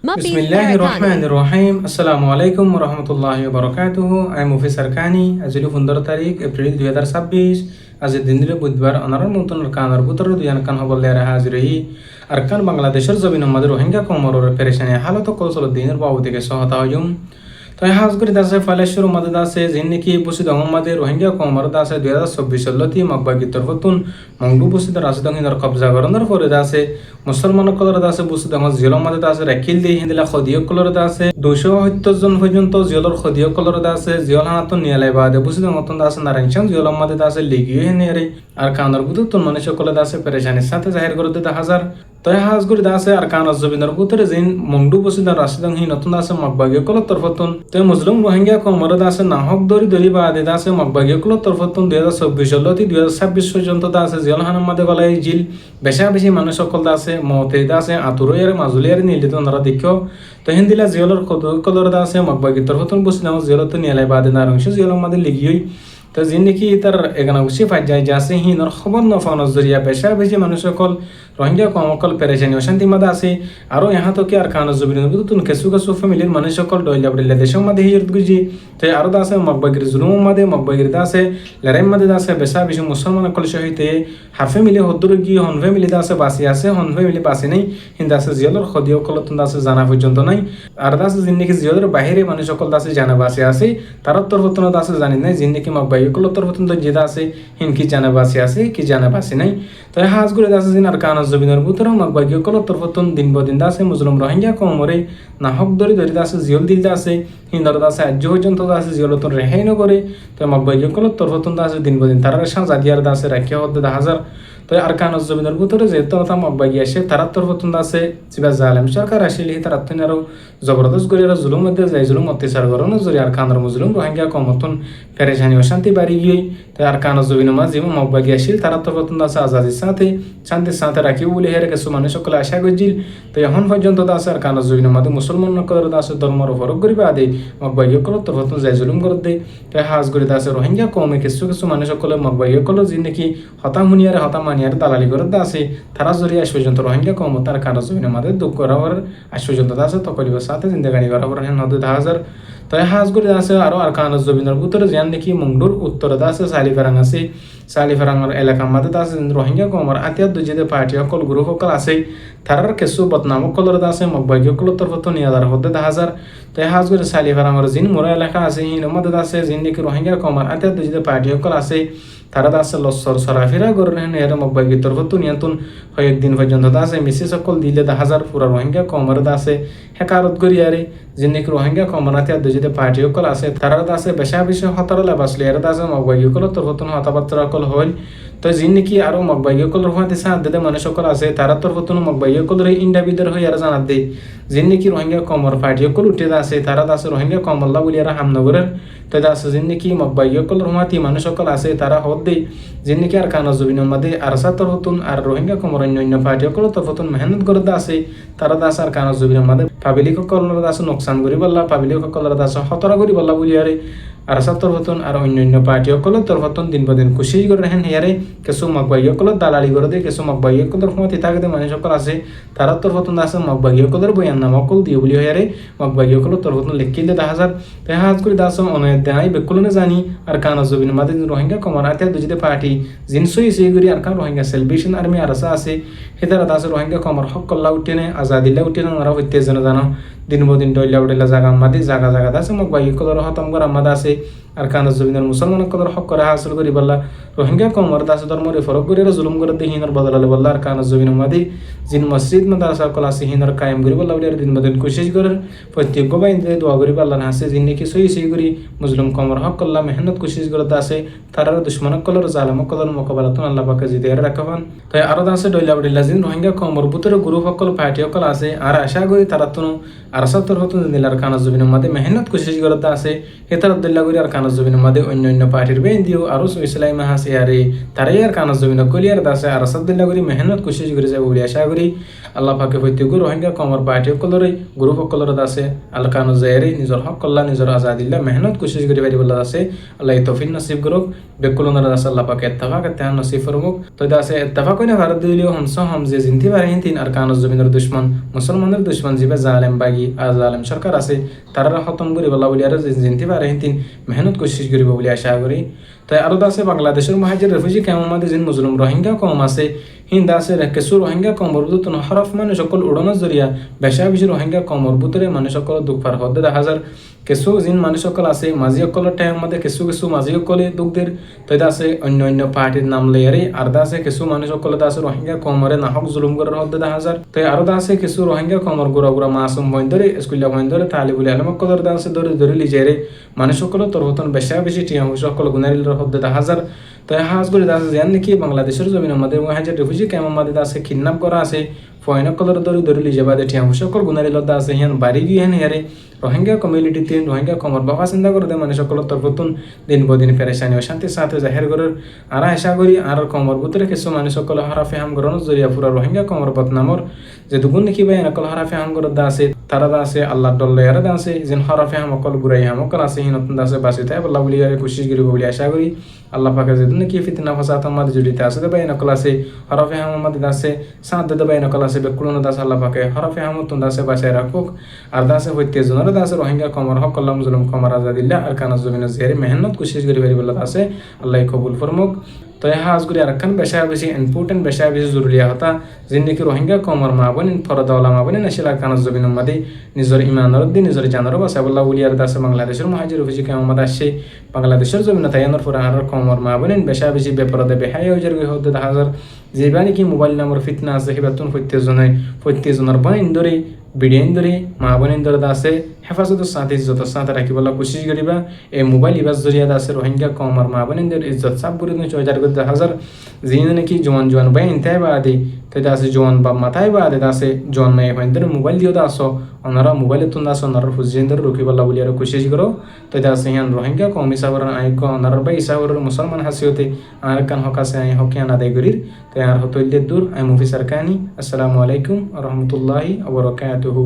Bismillahirrahmanirrahim. Assalamualaikum warahmatullahi wabarakatuh. I'm Mufis Arkani. Azili 15 তারিখ April 2026 আজি দিনরে বুধবার অনারর নতুন কানার বুতর দুয়ান কান হবলেরা হাজিরহি আরকান বাংলাদেশের জমিন আমাদের রোহিঙ্গা কমরর পেরেশানি হালত কৌশল দিনের বাবু থেকে সহায়তা হয়ুম তাই হাজগুড়ি দাসে ফালেশ্বর মাদে দাসে জিন্নিকি বুসিদ অহম্মদে রোহিঙ্গা কমর দাসে 2024 লতি মকবাগি তরফতুন মংডু বুসিদ রাজদং হিন্দর কবজা গরন্দর ফরে দাসে মুসলমান কলর দাসে বুসিদ অহম জিলম মাদে দাসে রাখিল দি হিন্দিলা খদিয় কলর দাসে 270 জন পর্যন্ত জিলর খদিয় কলর দাসে জিল হানাতন নিয়ালাই বাদে বুসিদ মতন দাসে নারায়ণচন্দ জিলম মাদে দাসে লিগিয়ে হেনেরে আর কানর বুতুন মানুষ কল দাসে পেরেশানির সাথে জাহির করে দিতে হাজার তয় হাজগুড়ি দাসে আর কানর জবিনের বুতরে জিন মংডু বুসিদ রাশিদং হি নতুন দাসে মকবাগি কলর তরফতুন তয় মুসলিম রোহিঙ্গা কমর দাসে নাহক দরি বাদে দাসে মকবাগি কলর তরফতুন 2024 লতি 2026 পর্যন্ত দাসে জিল হানার মাদে গলাই জিল বেশি মানুষ সকল দাসে মতে দাসে আতুরয়ের মাজুলিয়ার নিলিত নরা দেখিও তো হিন্দিলা জিয়লর কলর দাসে মকবাগি তরফতুন বুসিনাও জিয়লত নিয়ালাই বাদে নারংশ জিয়লর মাদে লিগিয়ই তো জিন্দিকি তার এগানা উসি ফাই যায় যাসে হিনর খবর নফানোর জরিয়া বেশি মানুষ সকল রোহিঙ্গা কমকল পেরেশানি অশান্তি মাদা আছে আরও ইহা তো কি আর কানো জবিনের বুতুন কেসু ফ্যামিলির মানুষ সকল ডইলা বড়িলা দেশের মাদে হিয়ত গুজি তো আরও দাসে মকবাগির জুলুম মাদে মকবাগির দাসে লড়াই মাদে দাসে বেশি মুসলমান কল সহিতে হার ফ্যামিলি হদ্দুর গিয়ে হন ফ্যামিলি দাসে বাসি আছে হন ফ্যামিলি বাসি নেই হিন দাসে জিয়লর খদিও কলতুন দাসে জানা পর্যন্ত নাই আর দাসে জিন্দিকি জিয়লর বাহিরে মানুষ সকল দাসে জানা বাসি আছে তার তরফতন দাসে জানি নাই জিন্দিকি মকবাগি কল তরফতন তো যেটা আছে হিন কি জানা বাসি আছে কি জানা বাসি নাই তো হাজগুড়ি দাসে জিন আর কানো জবিনের বুতর মকবাগি কল তরফতন দিন বদিন দাসে মুসলিম রোহিঙ্গা কমরে নাহক দরি দাসে জিয়ল দিল দাসে হিন্দর দাসে আজ পর্যন্ত দাসে জিয়লতন রেহাই নকরে তো মকবাগি কল তরফতন দাসে দিন বদিন তারা সাজা দিয়ার দাসে রাখিয়া হদ্দে হাজার তো আর কানো জমিনের ভিতরে যে তথা মকবাগি আসে তারা তরফতন দাসে চিবা জালেম সরকার আসিলি তারা তুই আরো জবরদস্ত করে আর জুলুম মধ্যে যাই জুলুম অত্যাচার করানো জরি আর কানোর মুজলুম রোহিঙ্গা কমতন পেরেশানি অশান্তি বাড়ি গিয়ে তাই আর কানো জমিন মাঝে মকবাগি আসিল তারা তরফতন দাসে আজাদির সাথে শান্তির সাথে রাখি বলে হেরে কিছু মানুষ সকলে আশা করছিল তো এখন পর্যন্ত দাসে আর কানো জমিনের মাঝে মুসলমান নকর দাসে ধর্মর ফরক করিবা আদে মকবাগি কল তরফতন যাই জুলুম করে দে তাই হাজ করে দাসে রোহিঙ্গা কমে কিছু মানুষ সকলে মকবাগি কল যে নাকি হতাম হুনিয়ারে হতাম মানিয়ার দালালি করে দাসে তারা জড়িয়ে আজ পর্যন্ত রোহিঙ্গা কম তার কানো জমিনের মাঝে দুঃখ করাবার আজ পর্যন্ত দাসে তকলিবার সাথে জিন্দাগানি করাবার হেন হতে হাজার তাই হাজ করে দাসে আরো আর কানো জমিনের ভিতরে যেন নাকি মংডুর উত্তরে দাসে সালিফেরাং আছে সালিফেরাঙর এলাকার মাঝে দাসে রোহিঙ্গা কমর আতিয়ার দুজেদে পার্টি সকল গ্রুপ সকল আছে তারার কিছু বদনাম কলর দাসে মকবাগি কল তরফত নিয়াদার হতে হাজার তাই হাজ করে সালিফেরাঙর জিন মোরা এলাকা আছে হিন মধ্যে দাসে জিন নাকি রোহিঙ্গা কমর আতিয়ার দুজেদে পার্টি সকল আছে তারা দাসে লসর সরাফিরা করেন এর মকবাগি তরফত নিয়ন্ত্রণ কয়েকদিন পর্যন্ত দাসে মিসি সকল দিলে হাজার পুরা রোহিঙ্গা কমর দাসে হেকারত করিয়ারে জিন্নিক রোহিঙ্গা কমনাতে দুজিতে পার্টি সকল আছে তারা দাসে বেশি হতারলে বাসলে এর দাসে মকবাগি সকল তরফতন হতাবার্তা সকল হল তো জিন্নিকি আরো মকবাগি সকল রোহাতে সাথ দিতে মানুষ সকল আছে তারা তরফতন মকবাগি সকলের ইন্ডাবিদের হয়ে আর জানাত দে জিন্নিকি রোহিঙ্গা কমর পার্টি সকল উঠে দাসে তারা দাসে রোহিঙ্গা কমল্লা বলি আর হামনগরের তো দাসে জিন্নিকি মকবাগি সকল রোহাতি মানুষ সকল আছে তারা হদ দে জিন্নিকি আর কানো জবিনের মধ্যে আর সা তরফতন আর রোহিঙ্গা কমর অন্য পার্টি সকল তরফতন মেহনত করে দাসে তারা দাস আর কানো জবিনের মধ্যে পাবলিক সকলের দাসে নোকসান করি বললা পাবলিক সকলের দাসে হতরা করি বললা বলি আরে আর সা তরফতন আর অন্য পার্টি সকল তরফতন দিন বদিন খুশি করে হেন হেয়ারে কিছু মকবাগি সকল দালালি করে দে কিছু মকবাগি সকলের ক্ষমতা থাকে মানুষ সকল আছে তারা তরফতন দাসে মকবাগি সকলের বয়ান নাম অকল দিয়ে বলি হেয়ারে মকবাগি সকল তরফতন লিখিলে হাজার তেহাজ করে দাস অনয় দেয় বেকুলনে জানি আর কানো জবিন মাদে রোহিঙ্গা কমার আতে দুজিতে পার্টি জিনসই সেই করি আর কান রোহিঙ্গা সেলিব্রেশন আর্মি আর আছে হেতারা দাসে রোহিঙ্গা কমার হক কল্লা উঠেনে আজাদিল্লা উঠেনে ওরা হইতে যেন জানো দিন বদিন ডইলা জাগা মাদি জাগা দাসে মকবাগি কলর হতম করা মাদা আছে আর কানো জমিনের মুসলমান কলর হক করে হাসিল করি বললা রোহিঙ্গা কমর দাসে ধর্মরে ফরক করে জুলুম করে দিয়ে হিনর বদলালে বললা আর কানো জমিনের মাদি জিন মসজিদ মাদ্রাসা কল আছে হিনর কায়েম করি বললা বলে দিন বদিন কোশিশ করে প্রত্যেক গোবাইন দোয়া করি বললা হাসে জিন নাকি সই করি মুসলিম কমর হক করলা মেহনত কোশিশ করে দাসে তারার দুশ্মন কলর জালাম কলর মোকাবেলাতন আল্লাহ পাকে জিতে রাখবান তাই আরো দাসে ডইলা জিন রোহিঙ্গা কমর বুতরে গ্রুপ সকল পার্টি সকল আছে আর আশা করি তারা তো আর সা তরফতন দিলার কানো জমিনের মধ্যে মেহনত কোশিশ করে আছে হেতার দিল্লা করি আর কানো কানাজ জমিনের মধ্যে অন্য পার্টির বেন দিও আরো ইসলাই মাহাস ইয়ারে তারাই আর কানাজ জমিন কলিয়ার দাসে আর সাদ্দিল্লা করি মেহনত কোশিশ করে যাবে বলে আশা করি আল্লাহ পাকে প্রত্যেক রোহিঙ্গা কমর পার্টি সকলরে গ্রুপ সকলর দাসে আল কানাজ জায়রে নিজের হক কল্লা নিজের আজাদিল্লা মেহনত কোশিশ করে পারি বলে দাসে আল্লাহ তৌফিক নসিব করুক বেকুলনার দাসে আল্লাহ পাকে ইত্তেফাক ইত্তেহান নসিব ফরমুক তো দাসে ইত্তেফাক কইনা ভারত দিলিও হমস হম যে জিনতি বারহিন তিন আর কানাজ জমিনের দুশমন মুসলমানের দুশমন জিবে জালেম বাগি আর জালেম সরকার আছে তারা খতম করি বলা বলি আর জিনতি বারহিন তিন মেহনত কোশিশ করিব বলে আশা করি তাই আরো দাসে বাংলাদেশের মহাজির রেফিউজি কেমন মাঝে যিন মুসলিম রোহিঙ্গা কম আছে হিন্দ আছে কিছু রোহিঙ্গা কমরবুত হরফ মানুষ সকল উড়ানোর জরিয়া বেশা বেশি রোহিঙ্গা কমরবুতরে মানুষ সকল দুঃখ পার হদ্দে দেখা হাজার কিছু যিন মানুষ সকল আছে মাঝি সকলের টাইম মধ্যে কিছু কিছু মাঝি সকলে দুঃখদের তাই আছে অন্য পার্টির নাম লেয়ারে আর আছে কিছু মানুষ সকলে আছে রোহিঙ্গা কমরে নাহক জুলুম করার হদ্দে দেখা হাজার তাই আরো আছে কিছু রোহিঙ্গা কমর গুড়া গুড়া মাসুম বইন ধরে স্কুলিয়া বইন ধরে তালিবুল আলম সকলের আছে ধরে ধরে লিজেরে মানুষ সকলে তোর হতন বেশা বেশি টিয়াম সকল গুনারিল হদ্দে দেখা হাজার তাই হাজ করে দাসে জান নাকি বাংলাদেশের জমিনের মধ্যে মহাজার রেফিউজি কেমন মাঝে দাসে কিডন্যাপ করা আছে ফয়নক কলর ধরে ধরে লিজে বাদে টিয়াম সকল গুনারি লদ্দা আছে হিয়ান বাড়ি গিয়ে হেরে রোহিঙ্গা কমিউনিটিতে রোহিঙ্গা কমর বাবা চিন্তা করে দেয় মানে সকল তরফতুন দিন বদিন পেরেশানি ও শান্তির সাথে জাহের করার আর আশা করি আর কমর ভিতরে কিছু মানুষ সকল হরাফে হাম করানোর জরিয়া পুরা রোহিঙ্গা কমর বদনামর যে দুগুণ নাকি ভাই এনকল হরাফে হাম করার দা আছে তারা দা আছে আল্লাহ ডল্লায়ারা দা আছে যেন হরাফে হাম অকল গুড়াই হাম অকল আছে হিনতুন দা আছে বাসি তাই বল্লা বলি কোশিশ করিব বলে আশা করি আল্লাহ পাকে যেদিন নাকি ফিতনা ফাসাদ আমাদের জড়িত আছে ভাই এনকল আছে হরাফে হাম আমাদের আছে সাথ দে ভাই এনকল আছে বেকুলন দাস আল্লাহ পাকে হরাফে হাম তুন দাসে বাঁচাই রাখুক আর দাসে হইতে জনের দাসে রোহিঙ্গা কমর হক কল্লাম জুলুম কমর আজাদিল্লাহ আর কানা জমিনে জেরে মেহনত কোশিশ করি পারি বলে আছে আল্লাহ কবুল ফরমুক তো হাজ করি আর খান বেশা বেশি ইম্পর্টেন্ট বেশা বেশি জরুরি হতা যে নাকি রোহিঙ্গা কমর মা বোন ফরদাওয়ালা মা বোন নাসিলা কানা জমিনের মধ্যে নিজের ইমানের দিন নিজের জানারও বাসা বল্লা উলিয়ার দাসে বাংলাদেশের মহাজির অফিসে কেমন আসছে বাংলাদেশের জমিনে তাইয়ানোর পর আর কমর মা বোন বেশা বেশি বেপরদে বেহাই হয়ে যাবে হতে দেখা যার যেবা নাকি মোবাইল নাম্বার ফিতনা আছে সেবাতুন প্রত্যেকজনের বোন ধরে বিডিয়ান ধরে মা বোন ধরে আছে হেফাজতের সাথে ইজ্জতের সাথে রাখিবলা কোশিশ করিবা এই মোবাইল ইবাস জরিয়া আছে রোহিঙ্গা কমর মা বোনদের ইজ্জত সাব করে দিন 6000 যিনি নাকি জোয়ান জোয়ান বাই ইনতাই বাদে তাই আছে জোয়ান বাপ মাথায় বাদে আছে জোয়ান মাই হইন্দর মোবাইল দিও আসো ওনারা মোবাইলে তুন আসো ওনারা ফুজিন্দর রকিবলা বলি আর কোশিশ করো তাই আছে হিয়ান রোহিঙ্গা কম হিসাবর আইক ওনারা বাই হিসাবর মুসলমান হাসিওতে আর কান হকাসে আই হকিয়ান আদায় করির তাই আর হতইলে দূর আই মুফি সারকানি আসসালামু আলাইকুম ওয়া রাহমাতুল্লাহি ওয়া বারাকাতুহু।